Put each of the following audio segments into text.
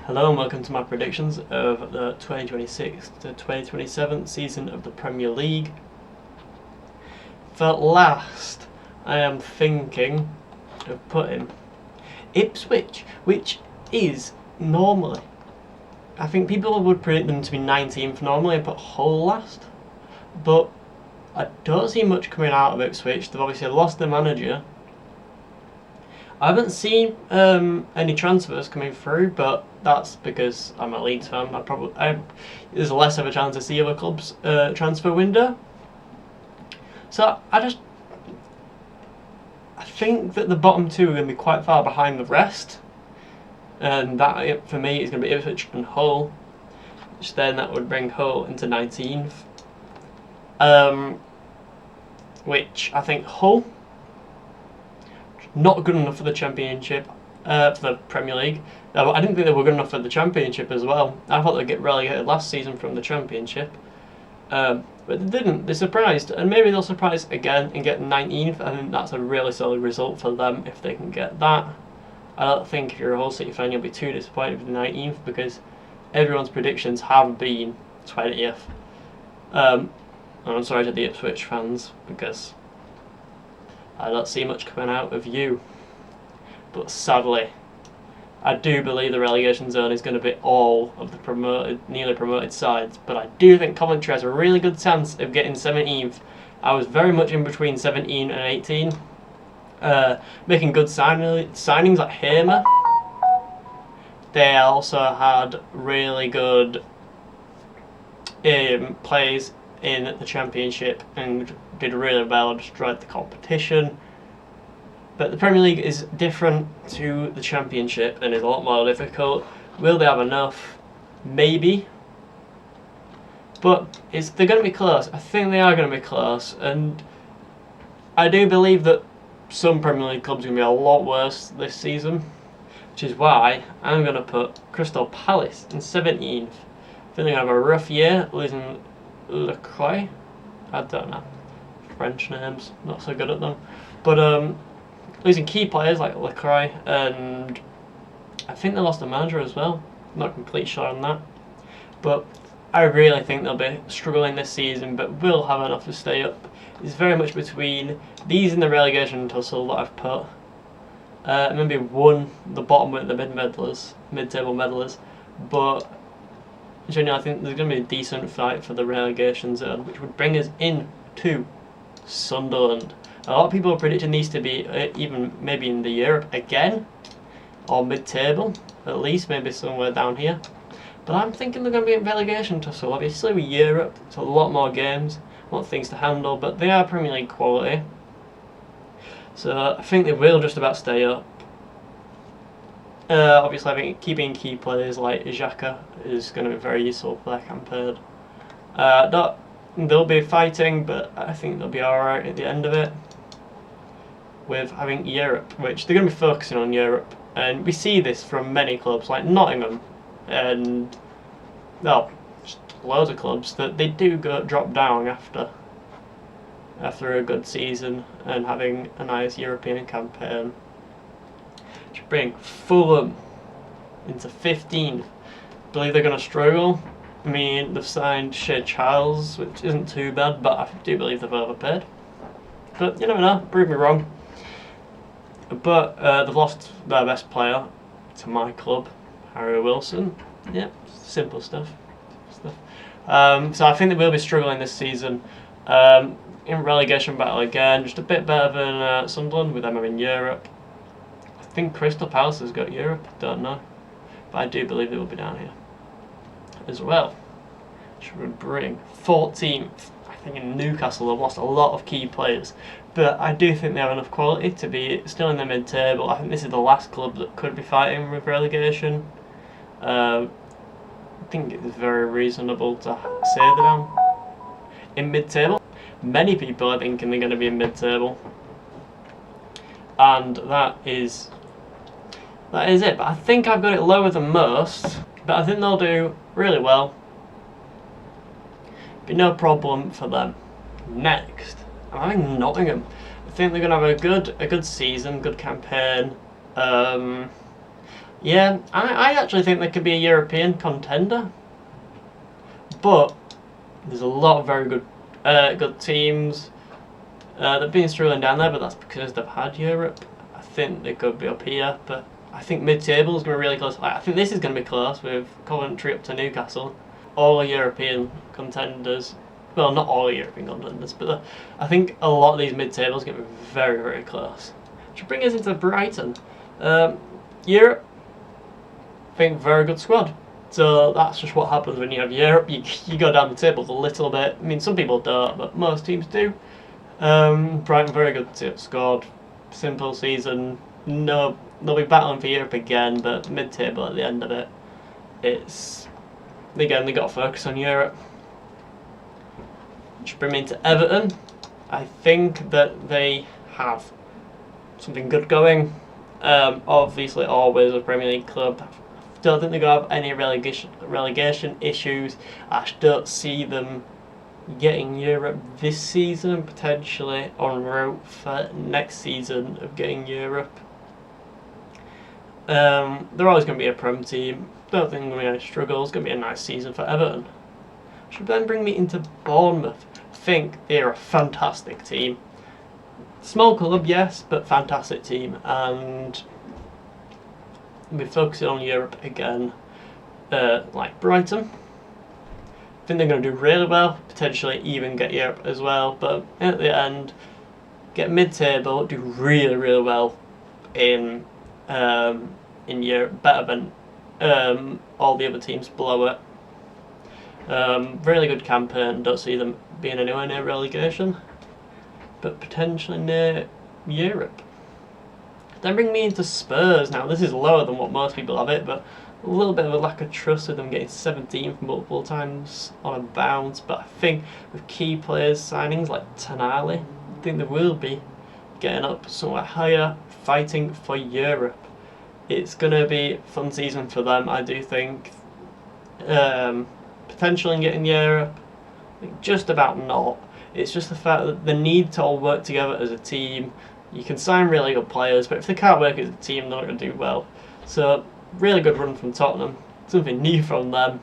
Hello and welcome to my predictions of the 2026 to 2027 season of the Premier League. For last, I am thinking of putting Ipswich, which is normally, I think people would predict them to be 19th normally and put Hull last, but I don't see much coming out of Ipswich. They've obviously lost their manager. I haven't seen any transfers coming through, but that's because I'm a Leeds fan. There's less of a chance to see other clubs' transfer window. So I think that the bottom two are going to be quite far behind the rest, and that for me is going to be Ipswich and Hull, which then that would bring Hull into 19th. Which I think Hull not good enough for the Championship, for the Premier League. I didn't think they were good enough for the Championship as well. I thought they'd get relegated last season from the Championship, but they didn't. They surprised, and maybe they'll surprise again and get 19th. I think that's a really solid result for them if they can get that. I don't think if you're a Hull City fan you'll be too disappointed with the 19th because everyone's predictions have been 20th. And I'm sorry to the Ipswich fans because I don't see much coming out of you. But sadly, I do believe the relegation zone is going to be all of the newly promoted sides. But I do think Coventry has a really good chance of getting 17th. I was very much in between 17 and 18. Making good signings like Hamer. They also had really good players in the Championship and did really well, destroyed the competition. But the Premier League is different to the Championship and is a lot more difficult. Will they have enough? Maybe. But they're going to be close. I think they are going to be close. And I do believe that some Premier League clubs are going to be a lot worse this season. Which is why I'm going to put Crystal Palace in 17th. I think they're going to have a rough year, losing Lacroix. I don't know. French names, not so good at them. But losing key players like Lacroix, and I think they lost a manager as well. Not completely sure on that. But I really think they'll be struggling this season, but will have enough to stay up. It's very much between these and the relegation tussle that I've put. Maybe one, the bottom with the mid-table medalers. But generally, I think there's going to be a decent fight for the relegation zone, which would bring us in to Sunderland. A lot of people are predicting these to be even maybe in the Europe again, or mid-table, at least maybe somewhere down here. But I'm thinking they're going to be in relegation tussle. Obviously with Europe, it's a lot more games, a lot of things to handle, but they are Premier League quality. So I think they will just about stay up. Obviously, I think keeping key players like Xhaka is going to be very useful for their campaign. They'll be fighting, but I think they'll be alright at the end of it. With having Europe, which they're going to be focusing on Europe, and we see this from many clubs like Nottingham, and just loads of clubs that they do drop down after a good season and having a nice European campaign. To bring Fulham into 15th. Believe they're going to struggle. I mean, they've signed Shea Charles, which isn't too bad, but I do believe they've overpaid. But you never know, prove me wrong. But they've lost their best player to my club, Harry Wilson. Yeah, simple stuff. So I think they will be struggling this season. In relegation battle again, just a bit better than Sunderland with them in Europe. I think Crystal Palace has got Europe, don't know. But I do believe they will be down here as well. Which would bring 14th. I think in Newcastle they've lost a lot of key players. But I do think they have enough quality to be still in the mid-table. I think this is the last club that could be fighting with relegation. I think it's very reasonable to say they're down in mid-table. Many people are thinking they're going to be in mid-table. And that is it. But I think I've got it lower than most. But I think they'll do really well. Be no problem for them. Next, I'm having Nottingham. I think they're going to have a good season, good campaign. Yeah, I actually think they could be a European contender, but there's a lot of very good teams. They've been struggling down there, but that's because they've had Europe. I think they could be up here, but I think mid-table is going to be really close. I think this is going to be close with Coventry up to Newcastle. All European contenders. Well, not all European contenders, but I think a lot of these mid-tables are going to be very, very close. Which brings us into Brighton. Europe, I think very good squad. So that's just what happens when you have Europe. You go down the table a little bit. I mean, some people don't, but most teams do. Brighton, very good squad. Simple season. No, they'll be battling for Europe again, but mid-table at the end of it. It's again they got to focus on Europe. Which brings me to Everton. I think that they have something good going. Obviously, always a Premier League club. Don't think they're going to have any relegation issues. I don't see them getting Europe this season, potentially en route for next season of getting Europe. They're always going to be a Prem team. Don't think there's going to be any struggles. It's going to be a nice season for Everton. Should then bring me into Bournemouth. I think they're a fantastic team. Small club, yes, but fantastic team. And we're focusing on Europe again, like Brighton. I think they're going to do really well, potentially even get Europe as well, but at the end, get mid-table, do really, really well in Europe, better than all the other teams below it. Really good campaign, don't see them being anywhere near relegation, but potentially near Europe. Then bring me into Spurs. Now, this is lower than what most people have it, but a little bit of a lack of trust with them getting 17th multiple times on a bounce. But I think with key players signings like Tonali, I think they will be getting up somewhere higher, fighting for Europe. It's going to be a fun season for them, I do think. Potentially getting Europe, I think just about not. It's just the fact that they need to all work together as a team. You can sign really good players, but if they can't work as a team, they're not going to do well. So, really good run from Tottenham. Something new from them,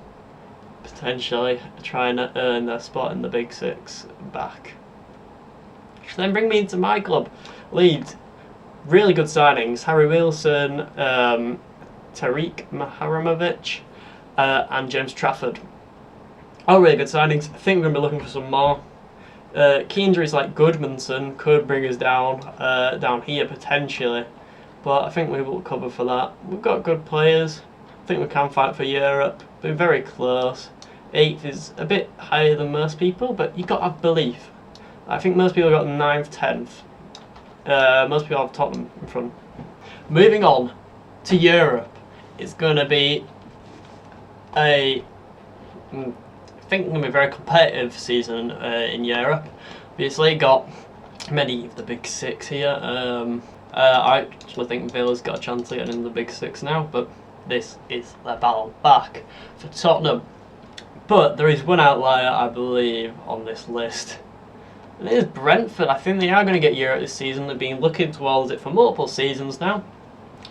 potentially trying to earn their spot in the Big Six back. Which then bring me into my club, Leeds. Really good signings. Harry Wilson, Tariq Maharamovic, and James Trafford. All really good signings. I think we're going to be looking for some more. Key injuries like Goodmanson could bring us down here potentially, but I think we will cover for that. We've got good players. I think we can fight for Europe. We're very close. 8th is a bit higher than most people, but you've got to have belief. I think most people got 9th, 10th. Most people have Tottenham in front. Moving on to Europe, it's going to be I think it's going to be a very competitive season in Europe. Obviously, got many of the Big Six here. I actually think Villa's got a chance of getting in the Big Six now, but this is their battle back for Tottenham. But there is one outlier, I believe, on this list. And it is Brentford. I think they are going to get Europe this season. They've been looking towards it for multiple seasons now.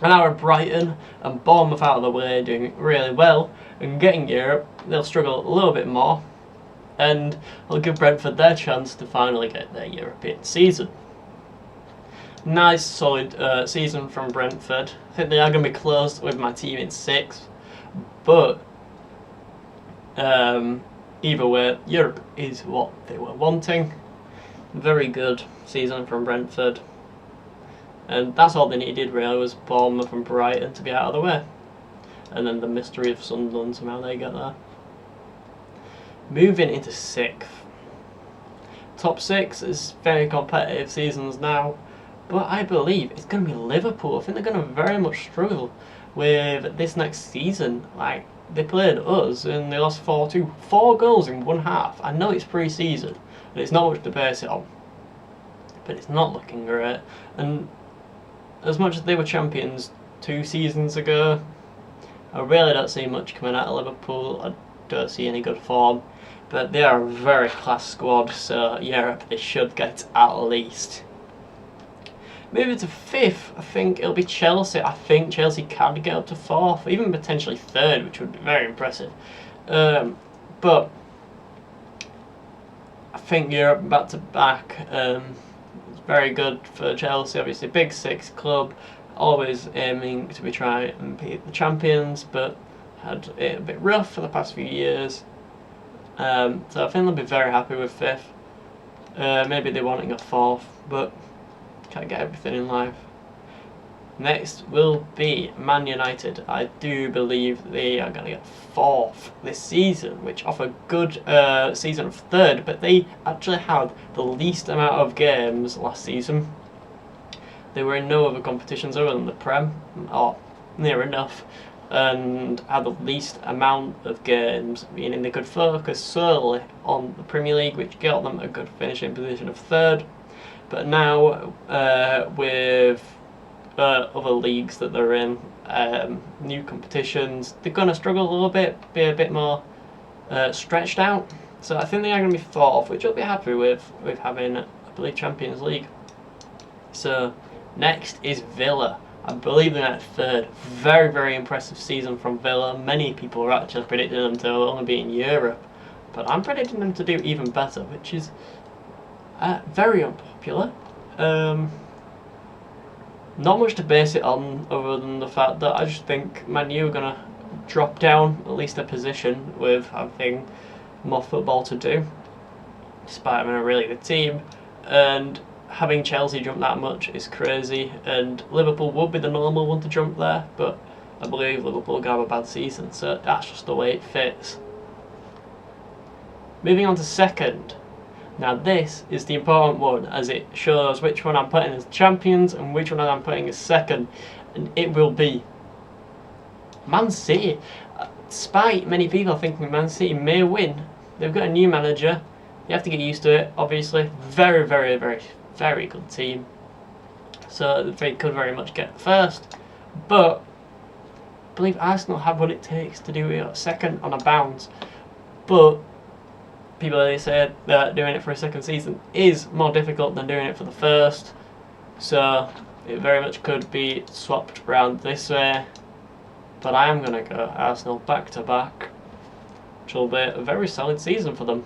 And now with Brighton and Bournemouth out of the way, doing really well and getting Europe, they'll struggle a little bit more. And it'll give Brentford their chance to finally get their European season. Nice, solid season from Brentford. I think they are going to be close with my team in 6th. But either way, Europe is what they were wanting. Very good season from Brentford. And that's all they needed really, was Bournemouth and Brighton to get out of the way. And then the mystery of Sunderland, somehow they get there. Moving into 6th. Top 6 is very competitive seasons now. But I believe it's going to be Liverpool. I think they're going to very much struggle with this next season. Like, they played us and they lost 4-2. 4 goals in one half. I know it's pre-season and it's not much to base it on. But it's not looking great. And as much as they were champions 2 seasons ago, I really don't see much coming out of Liverpool. I don't see any good form. But they are a very class squad, so Europe they should get at least. Moving to 5th, I think it'll be Chelsea. I think Chelsea can get up to 4th, even potentially 3rd, which would be very impressive. But I think Europe back to back. It's very good for Chelsea. Obviously, Big Six club, always aiming to be trying and beat the champions, but had it a bit rough for the past few years. So I think they'll be very happy with 5th. Maybe they're wanting a 4th, but can't get everything in life. Next will be Man United. I do believe they are going to get 4th this season, which off a good season of 3rd, but they actually had the least amount of games last season. They were in no other competitions other than the Prem, or near enough, and had the least amount of games, meaning they could focus solely on the Premier League, which got them a good finishing position of 3rd. But now, with other leagues that they're in, new competitions, they're going to struggle a little bit, be a bit more stretched out. So I think they are going to be 4th, which I'll be happy with having, I believe, Champions League. So next is Villa. I believe they're at 3rd. Very, very impressive season from Villa. Many people are actually predicting them to only be in Europe, but I'm predicting them to do even better, which is very unpopular. Not much to base it on other than the fact that I just think Man U are going to drop down at least a position with having more football to do, despite having a really good team. And having Chelsea jump that much is crazy, and Liverpool would be the normal one to jump there, but I believe Liverpool are going to have a bad season, so that's just the way it fits. Moving on to 2nd. Now this is the important one, as it shows which one I'm putting as champions and which one I'm putting as 2nd, and it will be Man City. Despite many people thinking Man City may win, they've got a new manager. You have to get used to it, obviously. Very, very, very, very good team. So they could very much get 1st, but I believe Arsenal have what it takes to do it 2nd on a bounce. But people say that doing it for a 2nd season is more difficult than doing it for the 1st, so it very much could be swapped around this way. But I am going to go Arsenal back to back, which will be a very solid season for them.